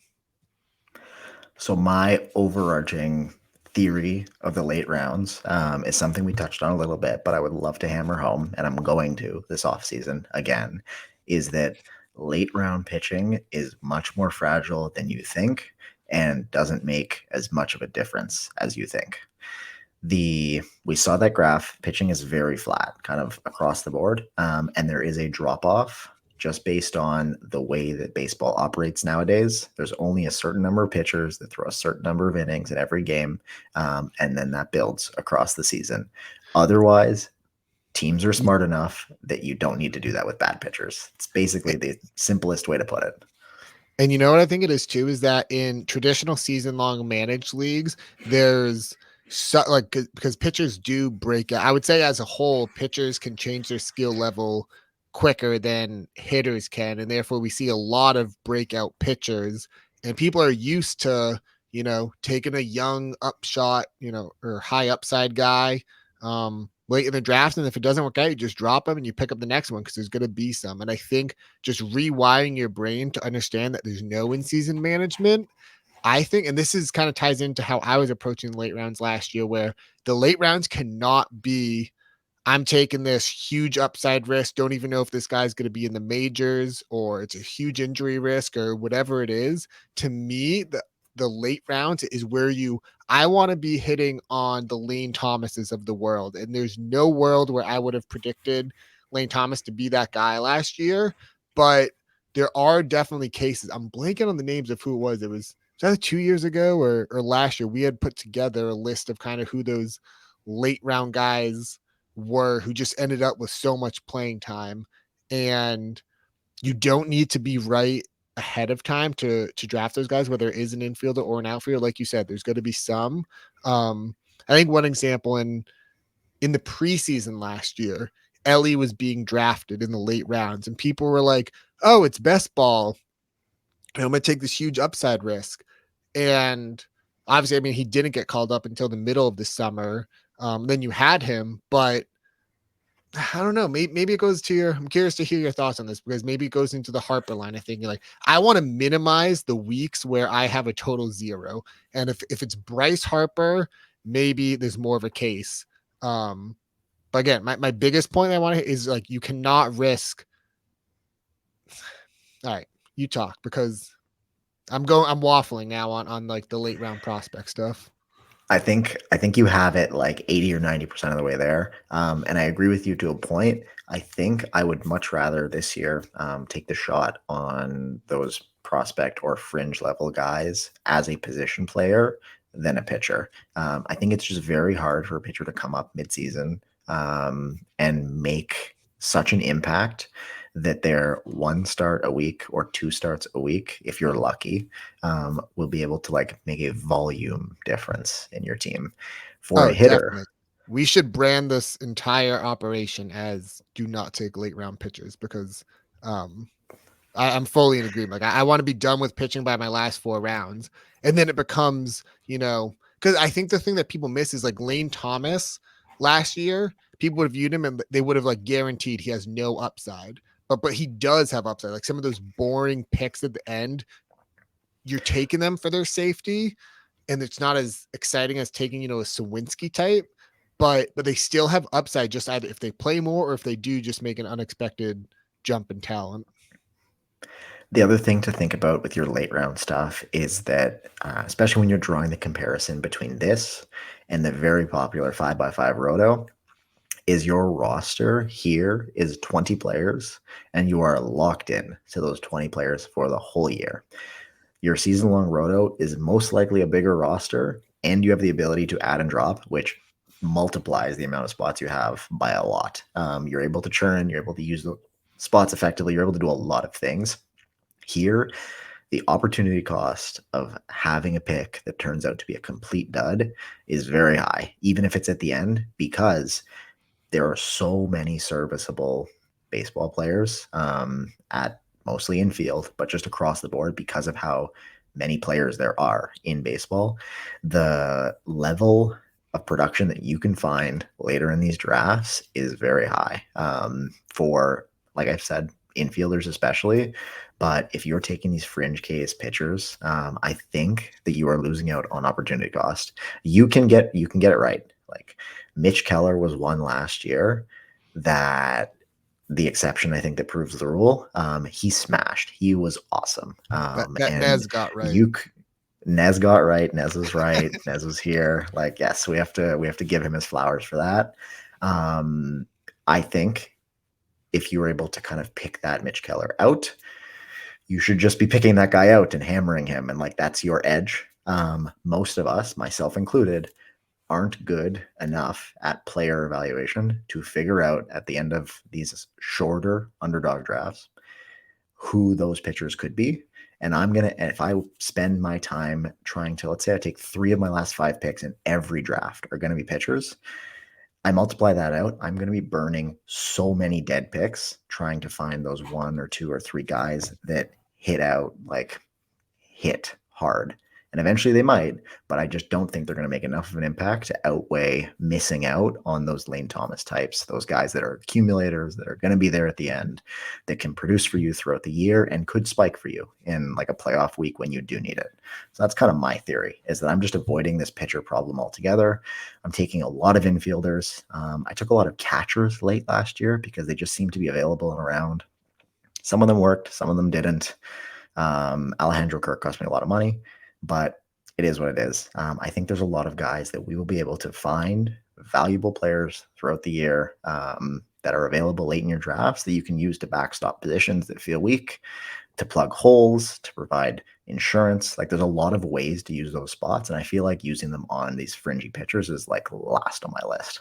So my overarching theory of the late rounds is something we touched on a little bit, but I would love to hammer home, and I'm going to this offseason again, is that late round pitching is much more fragile than you think and doesn't make as much of a difference as you think. We saw that graph. Pitching is very flat, kind of across the board, and there is a drop off just based on the way that baseball operates nowadays. There's only a certain number of pitchers that throw a certain number of innings in every game, and then that builds across the season. Otherwise, teams are smart enough that you don't need to do that with bad pitchers. It's basically the simplest way to put it. And you know what I think it is too is that in traditional season-long managed leagues, there's because pitchers do break out. I would say as a whole, pitchers can change their skill level quicker than hitters can, and therefore we see a lot of breakout pitchers. And people are used to taking a young upshot, or high upside guy late in the draft, and if it doesn't work out, you just drop them and you pick up the next one because there's going to be some. And I think just rewiring your brain to understand that there's no in-season management, I think, and this is kind of ties into how I was approaching the late rounds last year, where the late rounds cannot be, I'm taking this huge upside risk, don't even know if this guy's going to be in the majors, or it's a huge injury risk, or whatever it is. To me, the late rounds is where I want to be hitting on the Lane Thomases of the world. And there's no world where I would have predicted Lane Thomas to be that guy last year. But there are definitely cases. I'm blanking on the names of who it was. It was that 2 years ago or last year. We had put together a list of kind of who those late round guys were who just ended up with so much playing time. And you don't need to be right ahead of time to draft those guys, whether it is an infielder or an outfielder. Like you said, there's going to be some. I think one example in the preseason last year, Ellie was being drafted in the late rounds, and people were like, "Oh, it's best ball. I'm going to take this huge upside risk." And obviously, I mean, he didn't get called up until the middle of the summer. Then you had him, but I don't know. Maybe it goes to I'm curious to hear your thoughts on this, because maybe it goes into the Harper line. I think like I want to minimize the weeks where I have a total zero. And if it's Bryce Harper, maybe there's more of a case. But again, my biggest point I want to is like, you cannot risk. All right, you talk, because I'm waffling now on like the late round prospect stuff. I think you have it like 80 or 90% of the way there. And I agree with you to a point. I think I would much rather this year take the shot on those prospect or fringe level guys as a position player than a pitcher. I think it's just very hard for a pitcher to come up midseason and make such an impact that they're one start a week or two starts a week, if you're lucky, will be able to like make a volume difference in your team. For a Oh, hitter, definitely. We should brand this entire operation as "do not take late round pitchers" because um, I'm fully in agreement. Like I want to be done with pitching by my last 4 rounds, and then it becomes, because I think the thing that people miss is like Lane Thomas last year. People would have viewed him and they would have like guaranteed he has no upside, but he does have upside. Like some of those boring picks at the end, you're taking them for their safety, and it's not as exciting as taking, a Sawinski type, but they still have upside just either if they play more or if they do just make an unexpected jump in talent. the other thing to think about with your late round stuff is that, especially when you're drawing the comparison between this and the very popular 5x5 roto, is your roster here is 20 players and you are locked in to those 20 players for the whole year. Your season long roto is most likely a bigger roster, and you have the ability to add and drop, which multiplies the amount of spots you have by a lot. You're able to churn, you're able to use the spots effectively, you're able to do a lot of things. Here, the opportunity cost of having a pick that turns out to be a complete dud is very high, even if it's at the end, because there are so many serviceable baseball players at mostly infield, but just across the board because of how many players there are in baseball. The level of production that you can find later in these drafts is very high for, like I've said, infielders especially. But if you're taking these fringe case pitchers, I think that you are losing out on opportunity cost. You can get it right. Like Mitch Keller was one last year that the exception, I think, that proves the rule. He smashed. He was awesome. That And Nez got right. Nez got right. Nez was right. Nez was here. Like, yes, we have to give him his flowers for that. I think if you were able to kind of pick that Mitch Keller out, you should just be picking that guy out and hammering him. And like, that's your edge. Most of us, myself included, aren't good enough at player evaluation to figure out at the end of these shorter underdog drafts who those pitchers could be. And if I spend my time trying to, let's say I take 3 of my last 5 picks in every draft are going to be pitchers, I multiply that out, I'm going to be burning so many dead picks trying to find those 1 or 2 or 3 guys that hit hard. And eventually they might, but I just don't think they're going to make enough of an impact to outweigh missing out on those Lane Thomas types, those guys that are accumulators, that are going to be there at the end, that can produce for you throughout the year and could spike for you in like a playoff week when you do need it. So that's kind of my theory, is that I'm just avoiding this pitcher problem altogether. I'm taking a lot of infielders. I took a lot of catchers late last year because they just seemed to be available and around. Some of them worked, some of them didn't. Alejandro Kirk cost me a lot of money, but it is what it is. I think there's a lot of guys that we will be able to find valuable players throughout the year that are available late in your drafts that you can use to backstop positions that feel weak, to plug holes, to provide insurance. Like there's a lot of ways to use those spots, and I feel like using them on these fringy pitchers is like last on my list.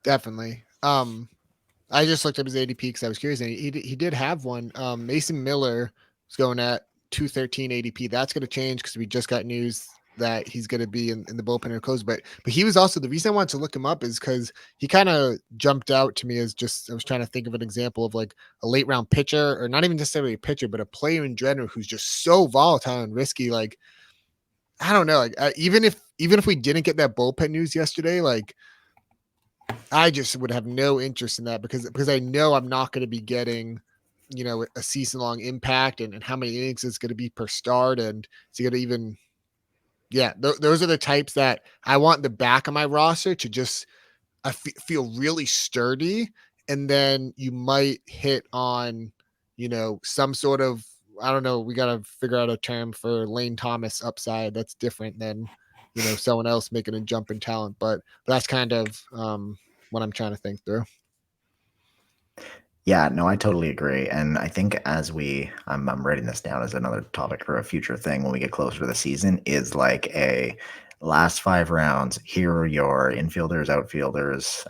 Definitely. I just looked up his ADP because I was curious, and he did have one. Mason Miller was going at 213 ADP. That's going to change because we just got news that he's going to be in the bullpen or close. But he was also, the reason I wanted to look him up is because he kind of jumped out to me as just, I was trying to think of an example of like a late round pitcher, or not even necessarily a pitcher, but a player in general who's just so volatile and risky. Like I don't know, like even if we didn't get that bullpen news yesterday, like I just would have no interest in that because I know I'm not going to be getting, a season long impact and how many innings it's going to be per start. And it's going to even, those are the types that I want the back of my roster to just feel really sturdy. And then you might hit on, some sort of, I don't know, we got to figure out a term for Lane Thomas upside that's different than, someone else making a jump in talent. But that's kind of what I'm trying to think through. Yeah, no, I totally agree. And I think I'm writing this down as another topic for a future thing when we get closer to the season, is like a last 5 rounds. Here are your infielders, outfielders,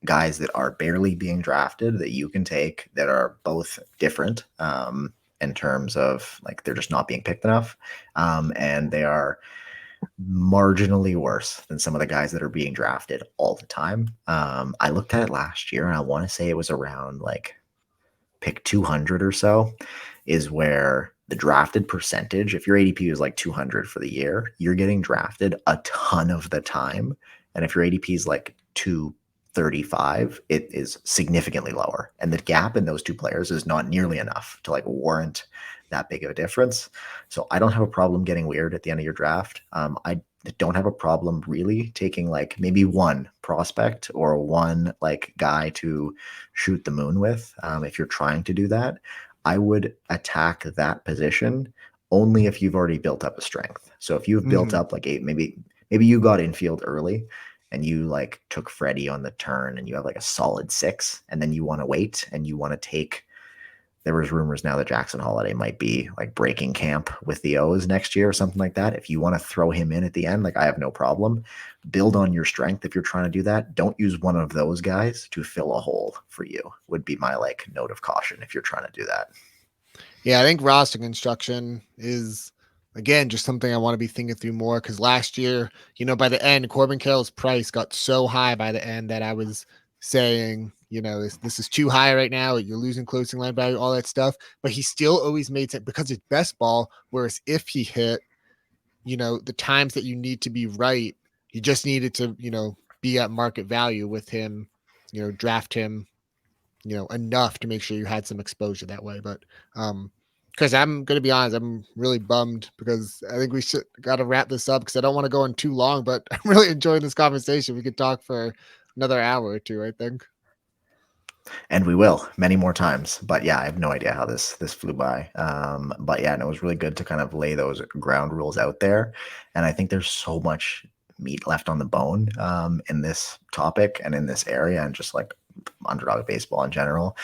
guys that are barely being drafted that you can take, that are both different in terms of like they're just not being picked enough. And they are marginally worse than some of the guys that are being drafted all the time. I looked at it last year and I want to say it was around like pick 200 or so is where the drafted percentage, if your ADP is like 200 for the year, you're getting drafted a ton of the time. And if your ADP is like 235, it is significantly lower. And the gap in those two players is not nearly enough to like warrant that big of a difference. So I don't have a problem getting weird at the end of your draft. I don't have a problem really taking like maybe one prospect or one like guy to shoot the moon with. If you're trying to do that, I would attack that position only if you've already built up a strength. So if you've built up like maybe you got infield early and you like took Freddie on the turn and you have like a solid 6, and then you want to wait and you want to take. There was rumors now that Jackson Holiday might be like breaking camp with the O's next year or something like that. If you want to throw him in at the end, like I have no problem. Build on your strength if you're trying to do that. Don't use one of those guys to fill a hole for you, would be my like note of caution if you're trying to do that. Yeah, I think roster construction is, again, just something I want to be thinking through more, because last year, by the end, Corbin Carroll's price got so high by the end that I was saying, this is too high right now. You're losing closing line value, all that stuff. But he still always made it because it's best ball. Whereas if he hit, the times that you need to be right, you just needed to, be at market value with him, draft him, enough to make sure you had some exposure that way. But because I'm gonna be honest, I'm really bummed because I think we should gotta wrap this up because I don't want to go on too long, but I'm really enjoying this conversation. We could talk for another hour or two, I think. And we will many more times. But yeah, I have no idea how this flew by. But yeah, and it was really good to kind of lay those ground rules out there. And I think there's so much meat left on the bone in this topic and in this area, and just like underdog baseball in general.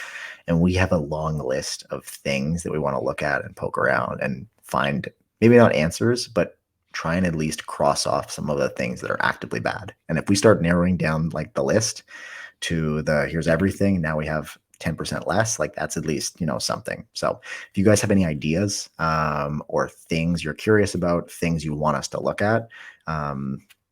And we have a long list of things that we want to look at and poke around and find, maybe not answers, but try and at least cross off some of the things that are actively bad. And if we start narrowing down like the list to the here's everything, now we have 10% less, like that's at least something. So if you guys have any ideas or things you're curious about, things you want us to look at,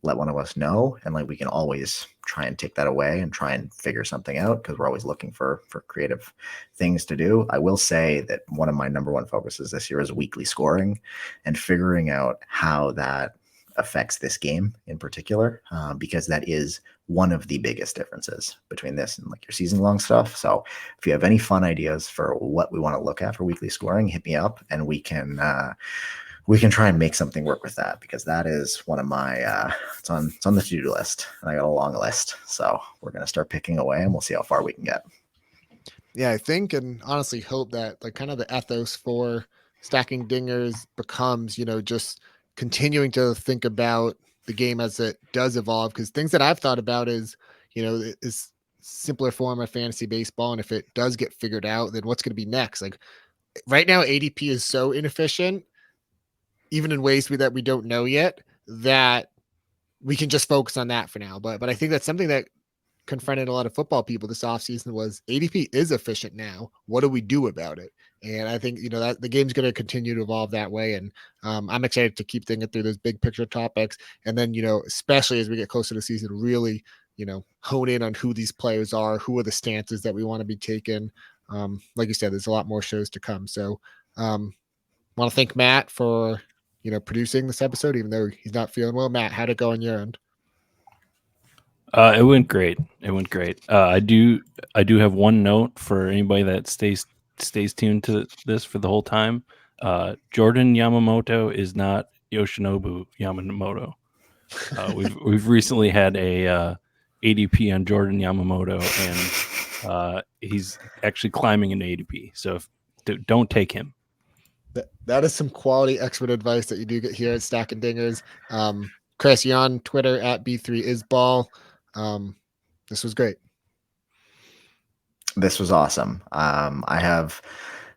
let one of us know, and like we can always try and take that away and try and figure something out, because we're always looking for creative things to do. I will say that one of my number one focuses this year is weekly scoring and figuring out how that affects this game in particular, because that is one of the biggest differences between this and like your season long stuff. So if you have any fun ideas for what we want to look at for weekly scoring, hit me up and we can try and make something work with that, because that is one of my it's on the to-do list, and I got a long list. So we're going to start picking away and we'll see how far we can get. Yeah, I think and honestly hope that like kind of the ethos for stacking dingers becomes, just continuing to think about the game as it does evolve. Because things that I've thought about is simpler form of fantasy baseball. And if it does get figured out, then what's going to be next? Like right now, ADP is so inefficient, even in ways that we don't know yet, that we can just focus on that for now. But I think that's something that confronted a lot of football people this offseason was ADP is efficient now. What do we do about it? And I think, that the game's going to continue to evolve that way. And I'm excited to keep thinking through those big picture topics. And then, especially as we get closer to the season, really, hone in on who these players are, who are the stances that we want to be taking. Like you said, there's a lot more shows to come. So want to thank Matt for, producing this episode, even though he's not feeling well. Matt, how'd it go on your end? It went great. I do have one note for anybody that stays tuned to this for the whole time. Jordan Yamamoto is not Yoshinobu Yamamoto. We've recently had a ADP on Jordan Yamamoto, and he's actually climbing in ADP. So don't take him. That is some quality expert advice that you do get here at Stack and Dingers. Chris, you're on Twitter at B3isball. This was great. This was awesome. I have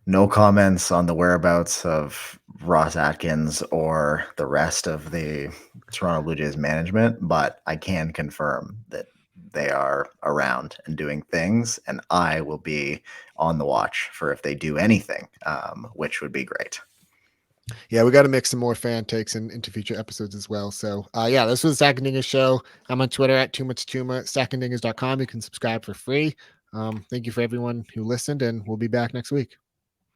no comments on the whereabouts of Ross Atkins or the rest of the Toronto Blue Jays management, but I can confirm that they are around and doing things, and I will be on the watch for if they do anything, which would be great. Yeah, we got to mix some more fan takes into future episodes as well. So, yeah, this was the Second Dingers Show. I'm on Twitter at toomuchtuma, secondingers.com. You can subscribe for free. Thank you for everyone who listened, and we'll be back next week.